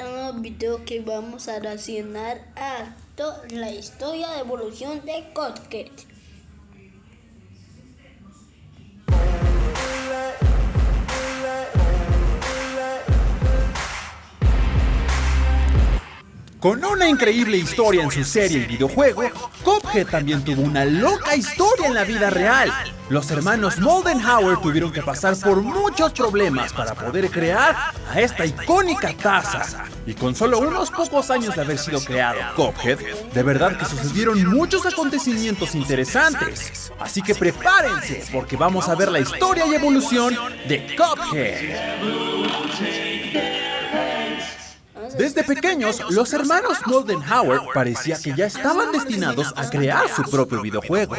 nuevo video que vamos a reaccionar a la historia de evolución de Cuphead. Con una increíble historia en su serie y videojuego, Cuphead también tuvo una loca historia en la vida real. Los hermanos Moldenhauer tuvieron que pasar por muchos problemas para poder crear a esta icónica taza. Y con solo unos pocos años de haber sido creado Cuphead, de verdad que sucedieron muchos acontecimientos interesantes. Así que prepárense, porque vamos a ver la historia y evolución de Cuphead. Desde pequeños, los hermanos Moldenhauer parecía que ya estaban destinados a crear su propio videojuego.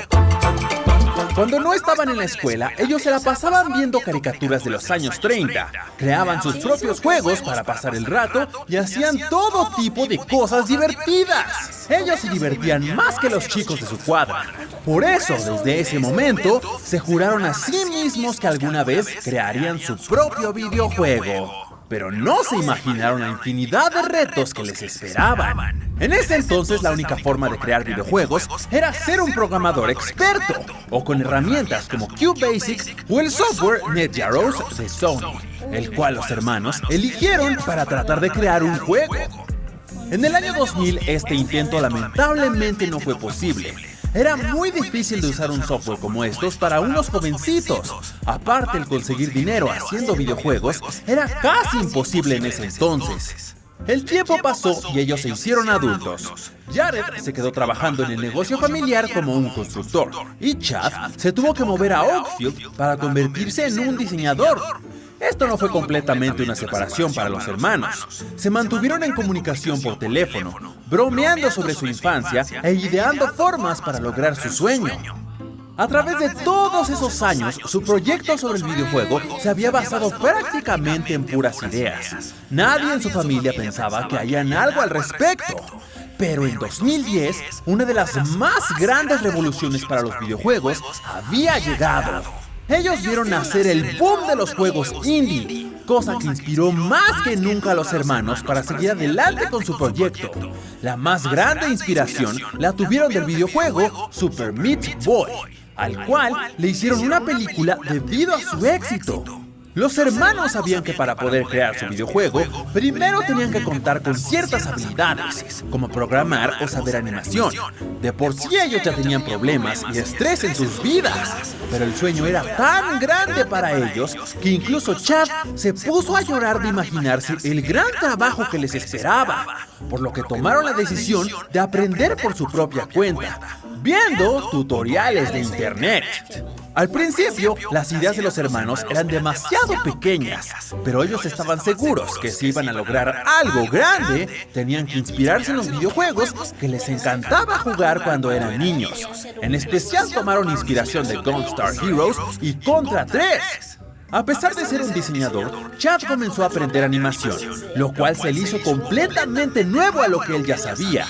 Cuando no estaban en la escuela, ellos se la pasaban viendo caricaturas de los años 30, creaban sus propios juegos para pasar el rato y hacían todo tipo de cosas divertidas. Ellos se divertían más que los chicos de su cuadra. Por eso, desde ese momento, se juraron a sí mismos que alguna vez crearían su propio videojuego. Pero no se imaginaron la infinidad de retos que les esperaban. En ese entonces, la única forma de crear videojuegos era ser un programador experto, o con herramientas como QBasic o el software NetGyaros de Sony, el cual los hermanos eligieron para tratar de crear un juego. En el año 2000, este intento lamentablemente no fue posible. Era muy difícil de usar un software como estos para unos jovencitos. Aparte, el conseguir dinero haciendo videojuegos era casi imposible en ese entonces. El tiempo pasó y ellos se hicieron adultos. Jared se quedó trabajando en el negocio familiar como un constructor, y Chad se tuvo que mover a Oakfield para convertirse en un diseñador. Esto no fue completamente una separación para los hermanos. Se mantuvieron en comunicación por teléfono, bromeando sobre su infancia e ideando formas para lograr su sueño. A través de todos esos años, su proyecto sobre el videojuego se había basado prácticamente en puras ideas. Nadie en su familia pensaba que harían algo al respecto. Pero en 2010, una de las más grandes revoluciones para los videojuegos había llegado. Ellos vieron nacer el boom de los juegos indie, cosa que inspiró más que nunca a los hermanos para seguir adelante con su proyecto. La más grande inspiración la tuvieron del videojuego Super Meat Boy, al cual le hicieron una película debido a su éxito. Los hermanos sabían que para poder crear su videojuego, primero tenían que contar con ciertas habilidades, como programar o saber animación. De por sí ellos ya tenían problemas y estrés en sus vidas, pero el sueño era tan grande para ellos que incluso Chad se puso a llorar de imaginarse el gran trabajo que les esperaba, por lo que tomaron la decisión de aprender por su propia cuenta, viendo tutoriales de internet. Al principio, las ideas de los hermanos eran demasiado pequeñas, pero ellos estaban seguros que si iban a lograr algo grande, tenían que inspirarse en los videojuegos que les encantaba jugar cuando eran niños. En especial tomaron inspiración de Gunstar Heroes y Contra 3. A pesar de ser un diseñador, Chad comenzó a aprender animación, lo cual se le hizo completamente nuevo a lo que él ya sabía.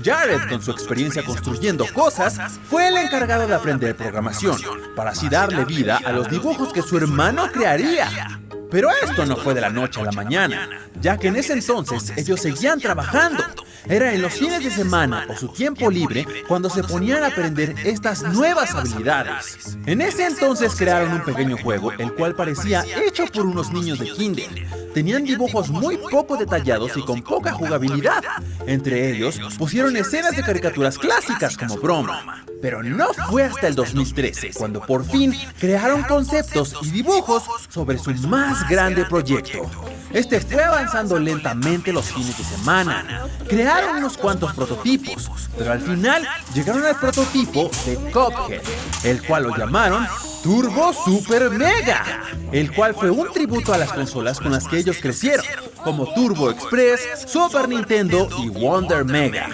Jared, con su experiencia construyendo cosas, fue el encargado de aprender programación, para así darle vida a los dibujos que su hermano crearía. Pero esto no fue de la noche a la mañana, ya que en ese entonces ellos seguían trabajando. Era en los fines de semana o su tiempo libre cuando se ponían a aprender estas nuevas habilidades. En ese entonces crearon un pequeño juego, el cual parecía hecho por unos niños de kinder. Tenían dibujos muy poco detallados y con poca jugabilidad. Entre ellos, pusieron escenas de caricaturas clásicas como broma. Pero no fue hasta el 2013 cuando por fin crearon conceptos y dibujos sobre su más grande proyecto. Este fue avanzando lentamente los fines de semana. Crearon unos cuantos prototipos, pero al final llegaron al prototipo de Cuphead, el cual lo llamaron Turbo Super Mega, el cual fue un tributo a las consolas con las que ellos crecieron, como Turbo Express, Super Nintendo y Wonder Mega.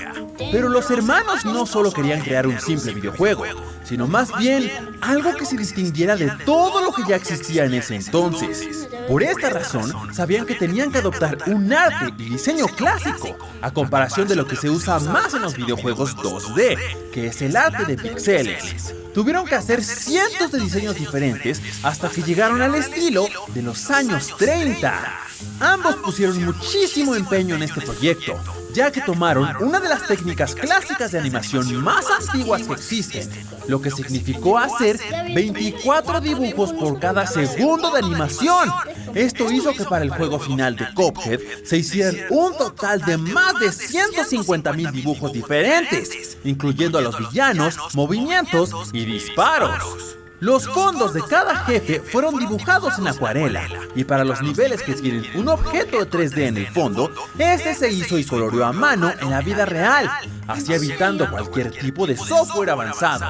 Pero los hermanos no solo querían crear un simple videojuego, sino más bien algo que se distinguiera de todo lo que ya existía en ese entonces. Por esta razón, sabían que tenían que adoptar un arte y diseño clásico, a comparación de lo que se usa más en los videojuegos 2D, que es el arte de píxeles. Tuvieron que hacer cientos de diseños diferentes hasta que llegaron al estilo de los años 30. Ambos pusieron muchísimo empeño en este proyecto, ya que tomaron una de las técnicas clásicas de animación más antiguas que existen, lo que significó hacer 24 dibujos por cada segundo de animación. Esto hizo que para el juego final de Cuphead se hicieran un total de más de 150,000 dibujos diferentes, incluyendo a los villanos, movimientos y disparos. Los fondos de cada jefe fueron dibujados en acuarela, y para los niveles que tienen un objeto de 3D en el fondo, este se hizo y coloreó a mano en la vida real, así evitando cualquier tipo de software avanzado.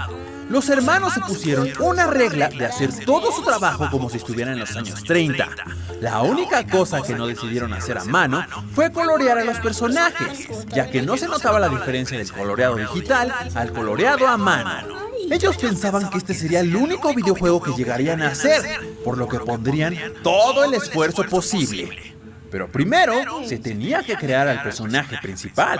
Los hermanos se pusieron una regla de hacer todo su trabajo como si estuvieran en los años 30. La única cosa que no decidieron hacer a mano fue colorear a los personajes, ya que no se notaba la diferencia del coloreado digital al coloreado a mano. Ellos pensaban que este sería el único videojuego que llegarían a hacer, por lo que pondrían todo el esfuerzo posible. Pero primero, se tenía que crear al personaje principal.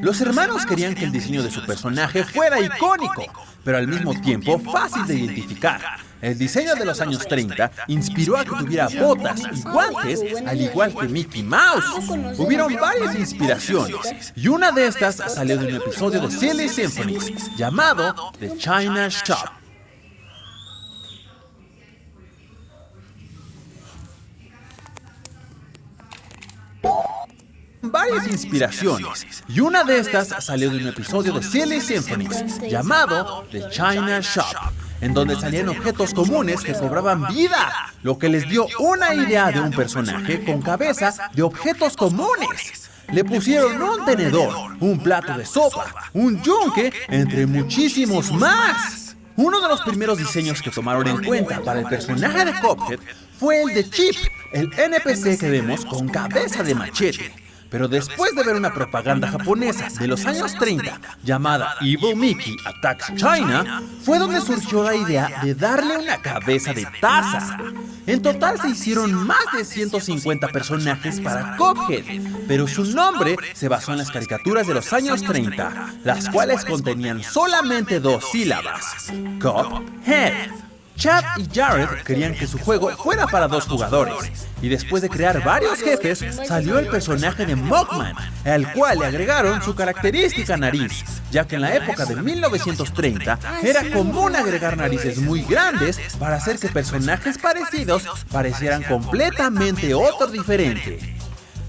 Los hermanos querían que el diseño de su personaje fuera icónico, pero al mismo tiempo fácil de identificar. El diseño de los años 30 inspiró a que tuviera botas y guantes, al igual que Mickey Mouse. Hubieron varias inspiraciones, y una de estas salió de un episodio de Silly Symphonies, llamado The China Shop. Varias inspiraciones, y una de estas salió de un episodio de Silly Symphonies, llamado The China Shop, en donde salían objetos comunes que cobraban vida, lo que les dio una idea de un personaje con cabeza de objetos comunes. Le pusieron un tenedor, un plato de sopa, un yunque, entre muchísimos más. Uno de los primeros diseños que tomaron en cuenta para el personaje de Cuphead fue el de Chip, el NPC que vemos con cabeza de machete. Pero después de ver una propaganda japonesa de los años 30 llamada Evil Mickey Attacks China, fue donde surgió la idea de darle una cabeza de taza. En total se hicieron más de 150 personajes para Cuphead, pero su nombre se basó en las caricaturas de los años 30, las cuales contenían solamente 2 sílabas: Cuphead. Chad y Jared querían que su juego fuera para 2 jugadores, y después de crear varios jefes, salió el personaje de Mugman, al cual le agregaron su característica nariz, ya que en la época de 1930 era común agregar narices muy grandes para hacer que personajes parecidos parecieran completamente otro diferente.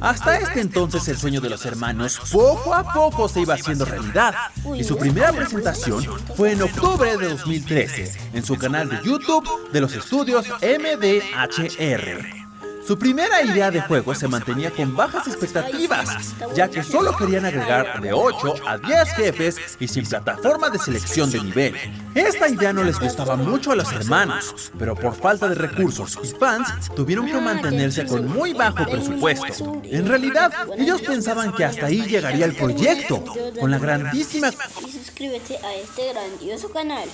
Hasta este entonces el sueño de los hermanos poco a poco se iba haciendo realidad, y su primera presentación fue en octubre de 2013 en su canal de YouTube de los estudios MDHR. Su primera idea de juego se mantenía con bajas expectativas, ya que solo querían agregar de 8 a 10 jefes y sin plataforma de selección de nivel. Esta idea no les gustaba mucho a los hermanos, pero por falta de recursos y fans tuvieron que mantenerse con muy bajo presupuesto. En realidad, ellos pensaban que hasta ahí llegaría el proyecto, con la grandísima... Y suscríbete a este grandioso canal.